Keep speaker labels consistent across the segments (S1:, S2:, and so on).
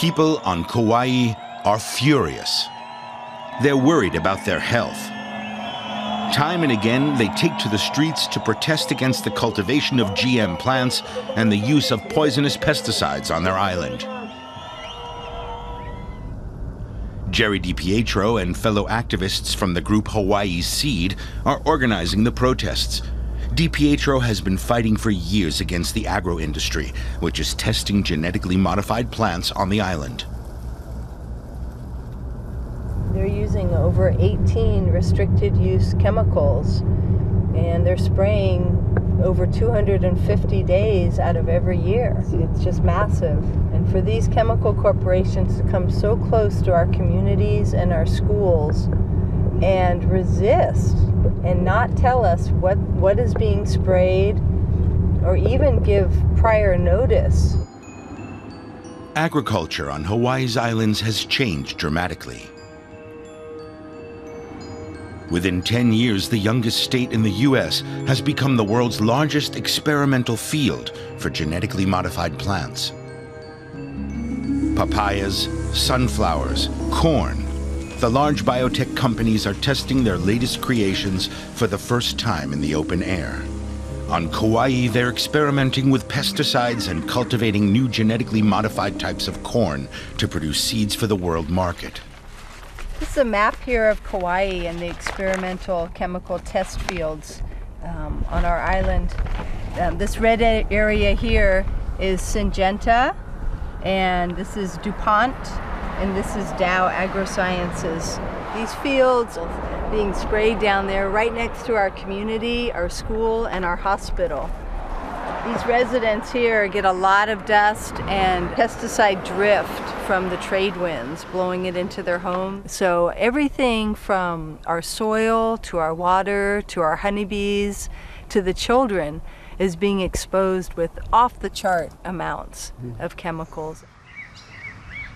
S1: People on Kauai are furious. They're worried about their health. Time and again, they take to the streets to protest against the cultivation of GM plants and the use of poisonous pesticides on their island. Jerry DiPietro and fellow activists from the group Hawaii Seed are organizing the protests. DiPietro has been fighting for years against the agro-industry, which is testing genetically modified plants on the island.
S2: They're using over 18 restricted use chemicals, and they're spraying over 250 days out of every year. It's just massive. And for these chemical corporations to come so close to our communities and our schools and resist and not tell us what is being sprayed or even give prior notice.
S1: Agriculture on Hawaii's islands has changed dramatically. Within 10 years, the youngest state in the U.S. has become the world's largest experimental field for genetically modified plants. Papayas, sunflowers, corn. The large biotech companies are testing their latest creations for the first time in the open air. On Kauai, they're experimenting with pesticides and cultivating new genetically modified types of corn to produce seeds for the world market.
S2: This is a map here of Kauai and the experimental chemical test fields on our island. This red area here is Syngenta, and this is DuPont, and this is Dow AgroSciences. These fields being sprayed down there right next to our community, our school, and our hospital. These residents here get a lot of dust and pesticide drift from the trade winds, blowing it into their home. So everything from our soil, to our water, to our honeybees, to the children is being exposed with off-the-chart amounts of chemicals.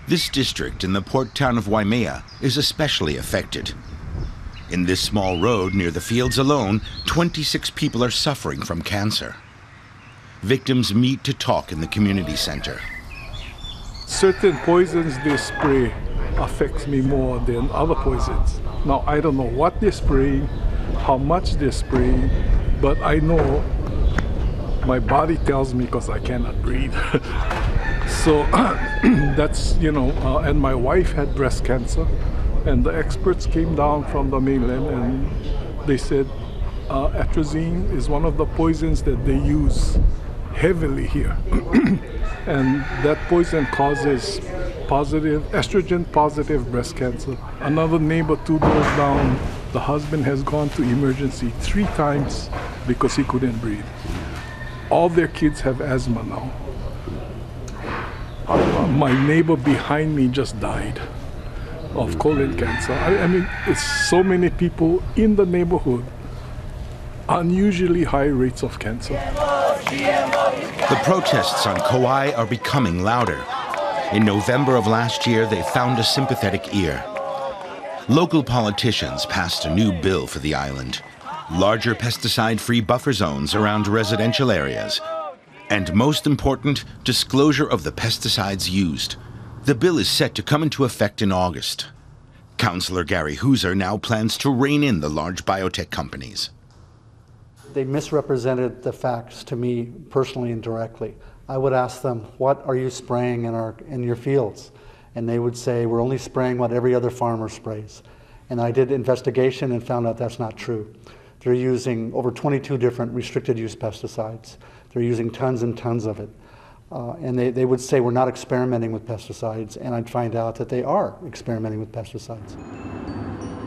S1: This district in the port town of Waimea is especially affected. In this small road near the fields alone, 26 people are suffering from cancer. Victims meet to talk in the community center.
S3: Certain poisons they spray affects me more than other poisons. Now, I don't know what they're spraying, how much they're spraying, but I know my body tells me because I cannot breathe. So that's, and my wife had breast cancer, and the experts came down from the mainland and they said atrazine is one of the poisons that they use heavily here. And that poison causes estrogen positive breast cancer. Another neighbor 2 doors down, the husband has gone to emergency 3 times because he couldn't breathe. All their kids have asthma now. My neighbor behind me just died of colon cancer. I mean, it's so many people in the neighborhood, unusually high rates of cancer.
S1: The protests on Kauai are becoming louder. In November of last year, they found a sympathetic ear. Local politicians passed a new bill for the island. Larger pesticide-free buffer zones around residential areas. And most important, disclosure of the pesticides used. The bill is set to come into effect in August. Councillor Gary Hooser now plans to rein in the large biotech companies.
S4: They misrepresented the facts to me personally and directly. I would ask them, what are you spraying in your fields? And they would say, we're only spraying what every other farmer sprays. And I did investigation and found out that's not true. They're using over 22 different restricted use pesticides. They're using tons and tons of it. And they would say we're not experimenting with pesticides, and I'd find out that they are experimenting with pesticides.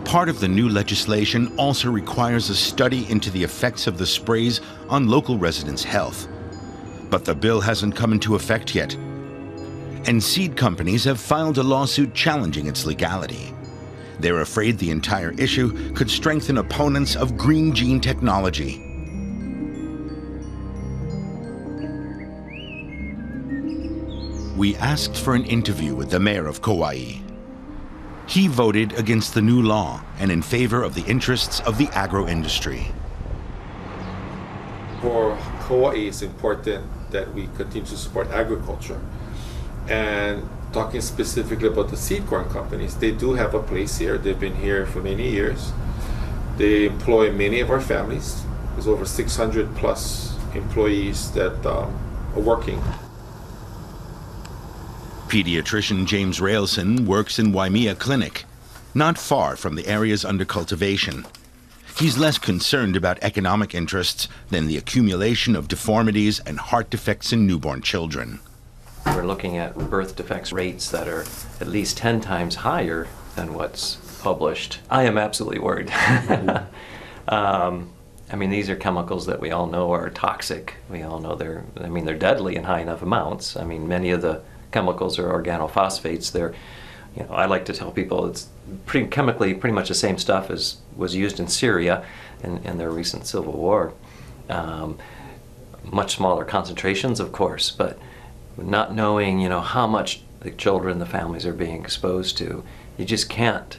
S1: Part of the new legislation also requires a study into the effects of the sprays on local residents' health. But the bill hasn't come into effect yet. And seed companies have filed a lawsuit challenging its legality. They're afraid the entire issue could strengthen opponents of green gene technology. We asked for an interview with the mayor of Kauai. He voted against the new law and in favor of the interests of the agro-industry.
S5: For Kauai, it's important that we continue to support agriculture. And talking specifically about the seed corn companies, they do have a place here. They've been here for many years. They employ many of our families. There's over 600 plus employees that are working.
S1: Pediatrician James Railson works in Waimea Clinic, not far from the areas under cultivation. He's less concerned about economic interests than the accumulation of deformities and heart defects in newborn children.
S6: We're looking at birth defects rates that are at least 10 times higher than what's published. I am absolutely worried. I mean, these are chemicals that we all know are toxic. We all know they're deadly in high enough amounts. I mean, many of the chemicals are organophosphates. They're, I like to tell people it's chemically pretty much the same stuff as was used in Syria in their recent civil war. Much smaller concentrations, of course, but not knowing, how much the children, the families are being exposed to, you just can't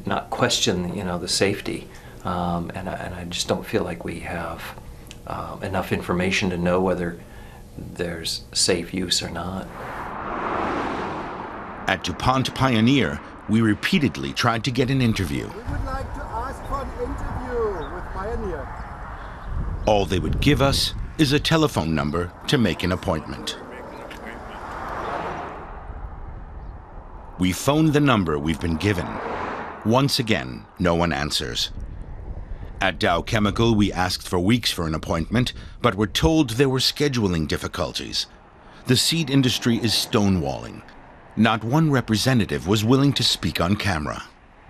S6: not question, the safety. And I just don't feel like we have enough information to know whether there's safe use or not.
S1: At DuPont Pioneer, we repeatedly tried to get an interview.
S7: We would like to ask for an interview with Pioneer.
S1: All they would give us is a telephone number to make an appointment. We phoned the number we've been given. Once again, no one answers. At Dow Chemical, we asked for weeks for an appointment, but were told there were scheduling difficulties. The seed industry is stonewalling. Not one representative was willing to speak on camera.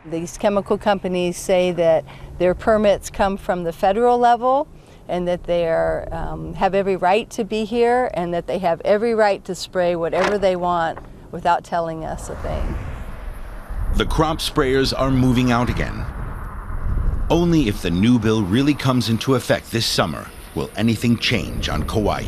S2: These chemical companies say that their permits come from the federal level and that they have every right to be here and that they have every right to spray whatever they want without telling us a thing.
S1: The crop sprayers are moving out again. Only if the new bill really comes into effect this summer will anything change on Kauai.